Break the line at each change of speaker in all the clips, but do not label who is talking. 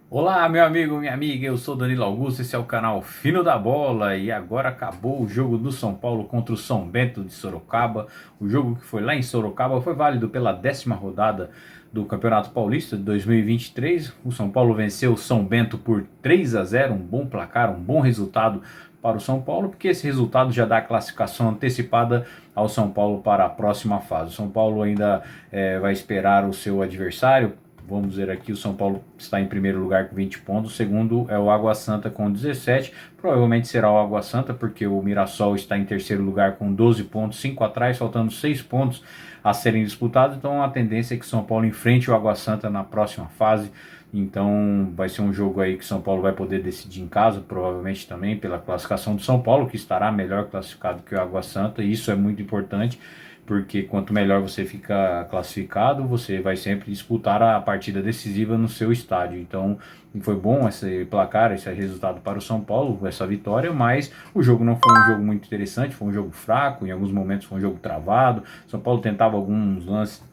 Olá, meu amigo, minha amiga, eu sou Danilo Augusto, esse é o canal Fino da Bola e agora acabou o jogo do São Paulo contra o São Bento de Sorocaba. O jogo que foi lá em Sorocaba foi válido pela 10ª rodada do Campeonato Paulista de 2023. O São Paulo venceu o São Bento por 3-0, um bom placar, um bom resultado para o São Paulo, porque esse resultado já dá a classificação antecipada ao São Paulo para a próxima fase. O São Paulo ainda vai esperar o seu adversário. Vamos dizer aqui, o São Paulo está em primeiro lugar com 20 pontos, o segundo é o Água Santa com 17, provavelmente será o Água Santa, porque o Mirassol está em terceiro lugar com 12 pontos, 5 atrás, faltando 6 pontos a serem disputados, então a tendência é que o São Paulo enfrente o Água Santa na próxima fase. Então vai ser um jogo aí que o São Paulo vai poder decidir em casa, provavelmente também pela classificação do São Paulo, que estará melhor classificado que o Água Santa, e isso é muito importante, porque quanto melhor você fica classificado, você vai sempre disputar a partida decisiva no seu estádio. Então foi bom esse placar, esse resultado para o São Paulo, essa vitória, mas o jogo não foi um jogo muito interessante, foi um jogo fraco, em alguns momentos foi um jogo travado. São Paulo tentava alguns lances,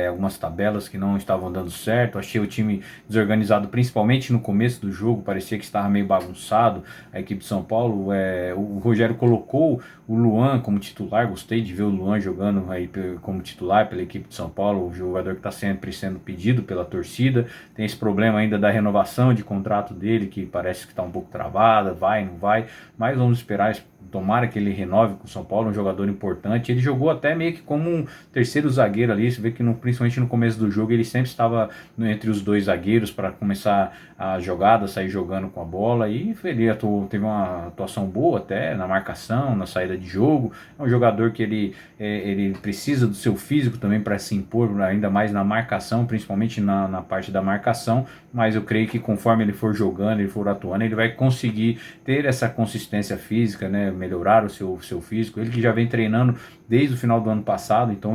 algumas tabelas que não estavam dando certo. Achei o time desorganizado, principalmente no começo do jogo, parecia que estava meio bagunçado a equipe de São Paulo. O Rogério colocou o Luan como titular, gostei de ver o Luan jogando aí como titular pela equipe de São Paulo, o jogador que está sempre sendo pedido pela torcida. Tem esse problema ainda da renovação de contrato dele, que parece que está um pouco travada, vai, não vai, mas vamos esperar. Tomara que ele renove com o São Paulo, um jogador importante. Ele jogou até meio que como um terceiro zagueiro ali. Você vê que principalmente no começo do jogo ele sempre estava entre os dois zagueiros para começar a jogada, sair jogando com a bola. E ele teve uma atuação boa até na marcação, na saída de jogo. É um jogador que ele precisa do seu físico também para se impor, ainda mais na marcação, principalmente na parte da marcação. Mas eu creio que conforme ele for jogando, ele for atuando, ele vai conseguir ter essa consistência física, né? Melhorar o seu físico. Ele que já vem treinando desde o final do ano passado, então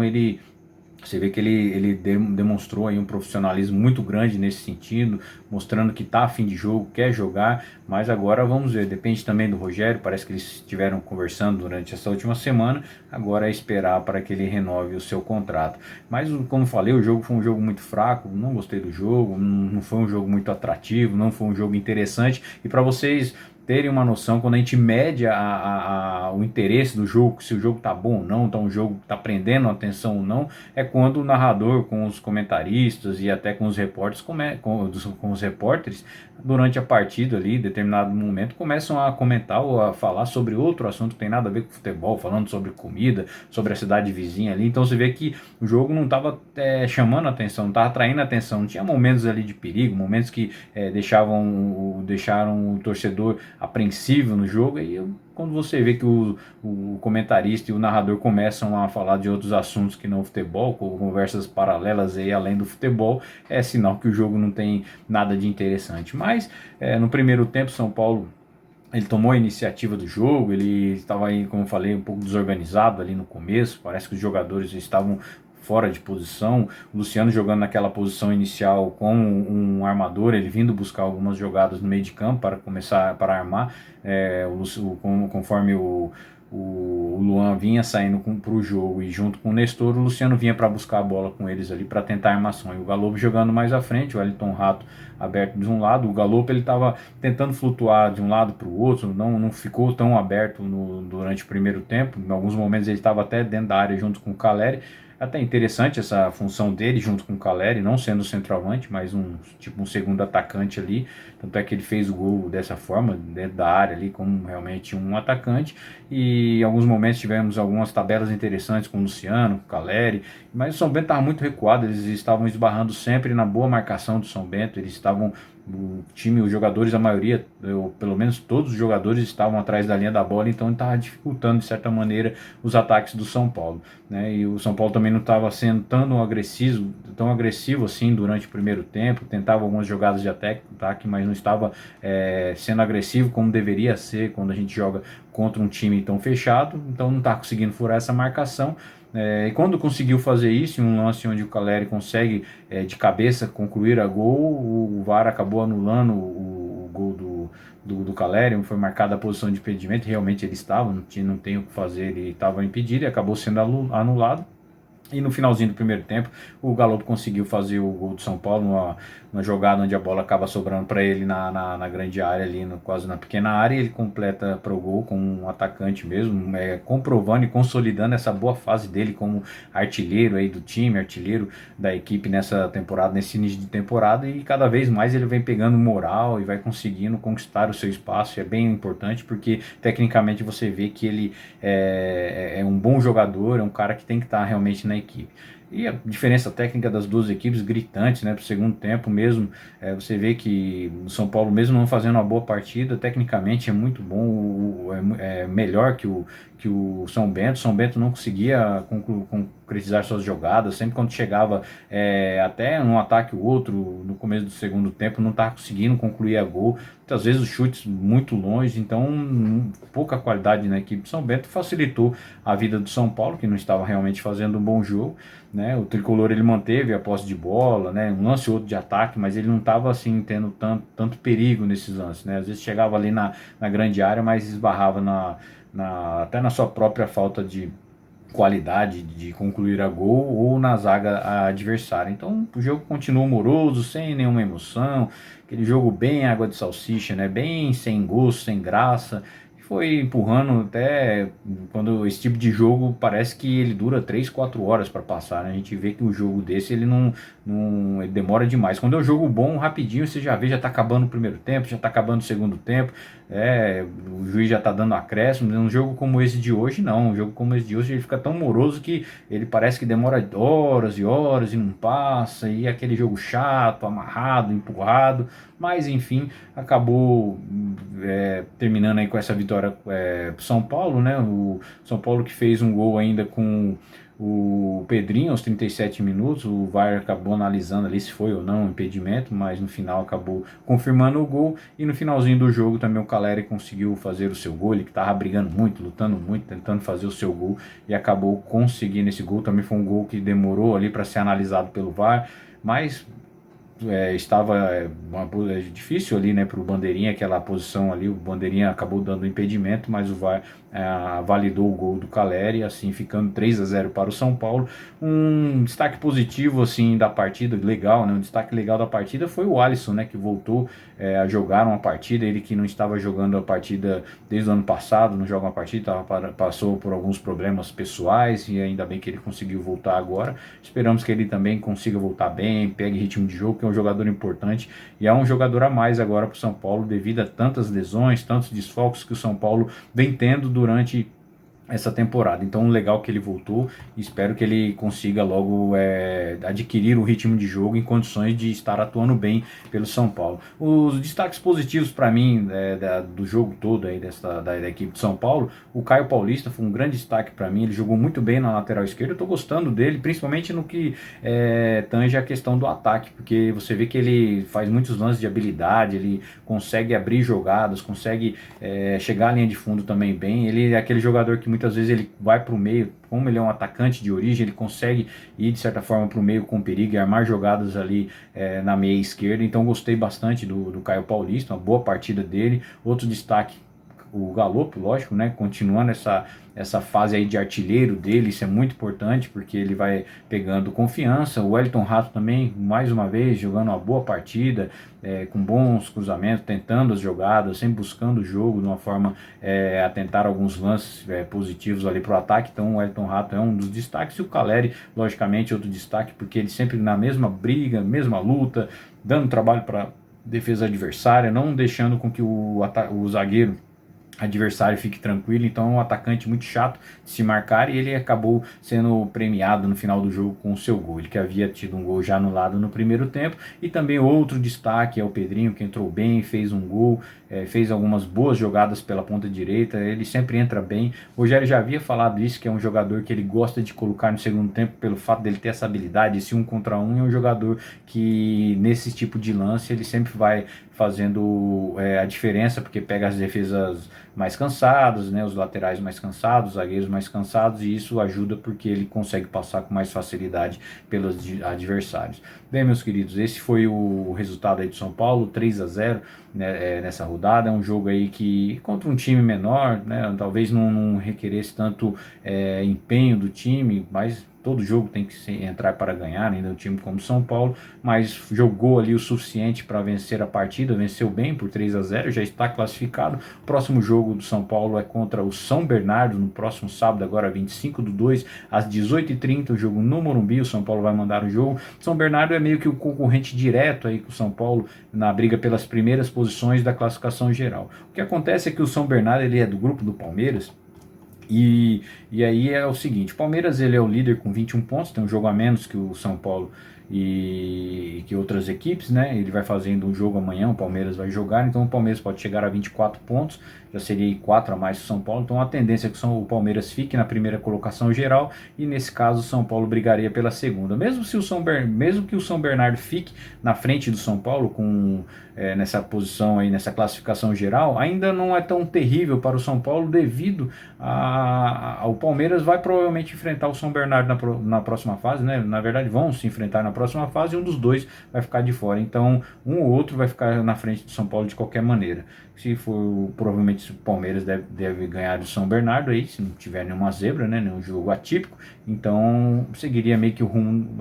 você vê que ele demonstrou aí um profissionalismo muito grande nesse sentido, mostrando que está a fim de jogo, quer jogar, mas agora vamos ver, depende também do Rogério, parece que eles estiveram conversando durante essa última semana, agora é esperar para que ele renove o seu contrato. Mas como falei, o jogo foi um jogo muito fraco, não gostei do jogo, não foi um jogo muito atrativo, não foi um jogo interessante, e para vocês terem uma noção, quando a gente mede o interesse do jogo, se o jogo tá bom ou não, tá um jogo que tá prendendo a atenção ou não, é quando o narrador com os comentaristas e até com os repórteres, com os repórteres durante a partida ali, em determinado momento, começam a comentar ou a falar sobre outro assunto que tem nada a ver com futebol, falando sobre comida, sobre a cidade vizinha ali. Então você vê que o jogo não estava chamando a atenção, não estava atraindo a atenção, não tinha momentos ali de perigo, momentos que deixaram o torcedor apreensivo no jogo. E quando você vê que o comentarista e o narrador começam a falar de outros assuntos que não futebol, com conversas paralelas aí além do futebol, é sinal que o jogo não tem nada de interessante. Mas no primeiro tempo, São Paulo ele tomou a iniciativa do jogo, ele estava aí, como eu falei, um pouco desorganizado ali no começo, parece que os jogadores estavam fora de posição, o Luciano jogando naquela posição inicial com um armador, ele vindo buscar algumas jogadas no meio de campo para começar, para armar, conforme o Luan vinha saindo para o jogo e junto com o Nestor, o Luciano vinha para buscar a bola com eles ali para tentar armação. E o Galo jogando mais à frente, o Wellington Rato aberto de um lado, o Galo ele estava tentando flutuar de um lado para o outro, não ficou tão aberto durante o primeiro tempo. Em alguns momentos ele estava até dentro da área junto com o Caleri. Até interessante essa função dele junto com o Caleri, não sendo centroavante, mas um segundo atacante ali. Tanto é que ele fez o gol dessa forma, dentro da área ali, como realmente um atacante. E em alguns momentos tivemos algumas tabelas interessantes com o Luciano, com o Caleri, mas o São Bento estava muito recuado, eles estavam esbarrando sempre na boa marcação do São Bento, eles estavam o time, os jogadores, a maioria, pelo menos todos os jogadores estavam atrás da linha da bola, então estava dificultando de certa maneira os ataques do São Paulo, né? E o São Paulo também não estava sendo tão agressivo assim durante o primeiro tempo, tentava algumas jogadas de ataque, mas não estava sendo agressivo como deveria ser quando a gente joga contra um time tão fechado, então não está conseguindo furar essa marcação. E quando conseguiu fazer isso, em um lance onde o Caleri consegue de cabeça concluir a gol, o VAR acabou anulando o gol do Caleri, foi marcada a posição de impedimento, realmente ele estava, não tem o que fazer, ele estava impedido e acabou sendo anulado. E no finalzinho do primeiro tempo, o Galo conseguiu fazer o gol do São Paulo, numa jogada onde a bola acaba sobrando para ele na grande área, ali quase na pequena área, e ele completa para o gol com um atacante mesmo, comprovando e consolidando essa boa fase dele como artilheiro aí do time, artilheiro da equipe nessa temporada, nesse início de temporada, e cada vez mais ele vem pegando moral e vai conseguindo conquistar o seu espaço. É bem importante porque tecnicamente você vê que ele é um bom jogador, é um cara que tem que estar realmente na equipe. E a diferença técnica das duas equipes gritante, né, para o segundo tempo mesmo, você vê que o São Paulo, mesmo não fazendo uma boa partida, tecnicamente é muito bom, é melhor que o São Bento. São Bento não conseguia concretizar suas jogadas, sempre quando chegava até um ataque ou outro no começo do segundo tempo, não estava conseguindo concluir a gol, muitas vezes os chutes muito longe, então pouca qualidade na equipe do São Bento facilitou a vida do São Paulo, que não estava realmente fazendo um bom jogo, né? O tricolor ele manteve a posse de bola, né? Um lance ou outro de ataque, mas ele não estava assim tendo tanto perigo nesses lances, né? Às vezes chegava ali na grande área, mas esbarrava até na sua própria falta de qualidade de concluir a gol ou na zaga adversária. Então o jogo continuou moroso, sem nenhuma emoção, aquele jogo bem água de salsicha, né? Bem sem gosto, sem graça. Foi empurrando até quando esse tipo de jogo parece que ele dura 3 4 horas para passar, né? A gente vê que o jogo desse ele demora demais. Quando é um jogo bom, rapidinho você já vê, já tá acabando o primeiro tempo, já tá acabando o segundo tempo, o juiz já tá dando acréscimo. Um jogo como esse de hoje, não. Um jogo como esse de hoje ele fica tão moroso que ele parece que demora horas e horas e não passa, e é aquele jogo chato, amarrado, empurrado. Mas enfim, acabou terminando aí com essa vitória pro São Paulo, né? O São Paulo que fez um gol ainda com o Pedrinho aos 37 minutos. O VAR acabou analisando ali se foi ou não um impedimento, mas no final acabou confirmando o gol. E no finalzinho do jogo também o Caleri conseguiu fazer o seu gol. Ele que estava brigando muito, lutando muito, tentando fazer o seu gol, e acabou conseguindo esse gol. Também foi um gol que demorou ali para ser analisado pelo VAR, mas estava difícil ali, né, para o Bandeirinha, aquela posição ali. O Bandeirinha acabou dando impedimento, mas o VAR validou o gol do Caleri, assim ficando 3-0 para o São Paulo. Um destaque positivo assim da partida, legal, né, um destaque legal da partida foi o Alisson, né, que voltou a jogar uma partida. Ele que não estava jogando a partida desde o ano passado, não joga uma partida, passou por alguns problemas pessoais, e ainda bem que ele conseguiu voltar agora. Esperamos que ele também consiga voltar bem, pegue ritmo de jogo, que é um jogador importante e é um jogador a mais agora para o São Paulo, devido a tantas lesões, tantos desfalques que o São Paulo vem tendo durante essa temporada. Então legal que ele voltou, espero que ele consiga logo adquirir o ritmo de jogo em condições de estar atuando bem pelo São Paulo. Os destaques positivos para mim do jogo todo aí da equipe de São Paulo: o Caio Paulista foi um grande destaque para mim. Ele jogou muito bem na lateral esquerda, eu estou gostando dele, principalmente no que tange a questão do ataque, porque você vê que ele faz muitos lances de habilidade, ele consegue abrir jogadas, consegue chegar à linha de fundo também bem. Ele é aquele jogador que muitas vezes ele vai para o meio, como ele é um atacante de origem, ele consegue ir de certa forma para o meio com perigo e armar jogadas ali na meia esquerda. Então gostei bastante do Caio Paulista, uma boa partida dele. Outro destaque, o Galopo, lógico, né? Continuando essa fase aí de artilheiro dele, isso é muito importante porque ele vai pegando confiança. O Wellington Rato também, mais uma vez, jogando uma boa partida, com bons cruzamentos, tentando as jogadas, sempre buscando o jogo de uma forma a tentar alguns lances positivos ali para o ataque. Então o Wellington Rato é um dos destaques, e o Caleri, logicamente, outro destaque, porque ele sempre na mesma briga, mesma luta, dando trabalho para defesa adversária, não deixando com que o zagueiro adversário fique tranquilo. Então é um atacante muito chato de se marcar, e ele acabou sendo premiado no final do jogo com o seu gol. Ele que havia tido um gol já anulado no primeiro tempo. E também outro destaque é o Pedrinho, que entrou bem, fez um gol, fez algumas boas jogadas pela ponta direita. Ele sempre entra bem. O Rogério já havia falado isso, que é um jogador que ele gosta de colocar no segundo tempo pelo fato dele ter essa habilidade, esse 1 contra 1. É um jogador que nesse tipo de lance ele sempre vai fazendo a diferença, porque pega as defesas mais cansadas, né, os laterais mais cansados, os zagueiros mais cansados, e isso ajuda porque ele consegue passar com mais facilidade pelos adversários. Bem, meus queridos, esse foi o resultado aí de São Paulo, 3-0, né, nessa rodada. É um jogo aí que contra um time menor, né, talvez não requeresse tanto empenho do time, mas todo jogo tem que entrar para ganhar, ainda um time como São Paulo, mas jogou ali o suficiente para vencer a partida, venceu bem por 3-0, já está classificado. O próximo jogo do São Paulo é contra o São Bernardo, no próximo sábado, agora 25/2, às 18h30, o jogo no Morumbi. O São Paulo vai mandar o jogo. São Bernardo é meio que o concorrente direto aí com o São Paulo na briga pelas primeiras posições da classificação geral. O que acontece é que o São Bernardo ele é do grupo do Palmeiras. E aí é o seguinte, o Palmeiras ele é o líder com 21 pontos, tem um jogo a menos que o São Paulo e que outras equipes, né? Ele vai fazendo um jogo amanhã, o Palmeiras vai jogar, então o Palmeiras pode chegar a 24 pontos, já seria 4 a mais que o São Paulo, então a tendência é que o Palmeiras fique na primeira colocação geral e nesse caso o São Paulo brigaria pela segunda. Mesmo que o São Bernardo fique na frente do São Paulo com nessa posição aí, nessa classificação geral, ainda não é tão terrível para o São Paulo devido ao Palmeiras vai provavelmente enfrentar o São Bernardo na próxima fase, né? Na verdade vão se enfrentar na próxima fase e um dos dois vai ficar de fora, então um ou outro vai ficar na frente do São Paulo de qualquer maneira. Se for, provavelmente o Palmeiras deve ganhar do São Bernardo aí, se não tiver nenhuma zebra, né, nenhum jogo atípico, então seguiria meio que o rumo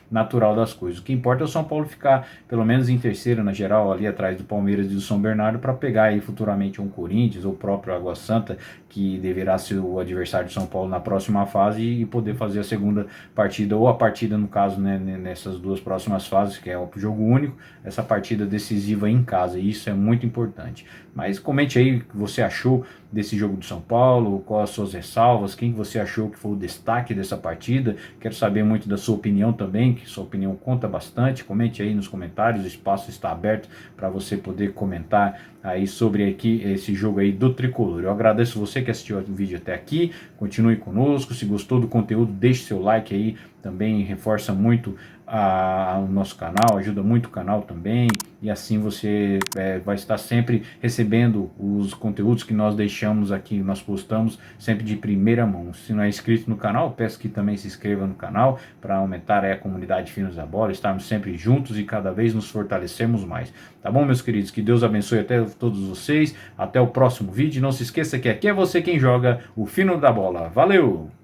natural das coisas. O que importa é o São Paulo ficar pelo menos em terceiro na geral, ali atrás do Palmeiras e do São Bernardo, para pegar aí futuramente um Corinthians ou o próprio Água Santa, que deverá ser o adversário de São Paulo na próxima fase e poder fazer a segunda partida, ou a partida no caso, né, nessas duas próximas fases, que é o jogo único, essa partida decisiva em casa, e isso é muito importante. Mas comente aí o que você achou desse jogo do São Paulo, quais as suas ressalvas, quem você achou que foi o destaque dessa partida. Quero saber muito da sua opinião também, que sua opinião conta bastante. Comente aí nos comentários, o espaço está aberto para você poder comentar aí sobre esse jogo aí do Tricolor. Eu agradeço você que assistiu o vídeo até aqui, continue conosco, se gostou do conteúdo deixe seu like aí, também reforça muito o nosso canal, ajuda muito o canal também, e assim você vai estar sempre recebendo os conteúdos que nós deixamos aqui, nós postamos sempre de primeira mão. Se não é inscrito no canal, peço que também se inscreva no canal para aumentar a comunidade Finos da Bola, estarmos sempre juntos e cada vez nos fortalecemos mais. Tá bom, meus queridos? Que Deus abençoe até todos vocês, até o próximo vídeo. Não se esqueça que aqui é você quem joga o Fino da Bola. Valeu!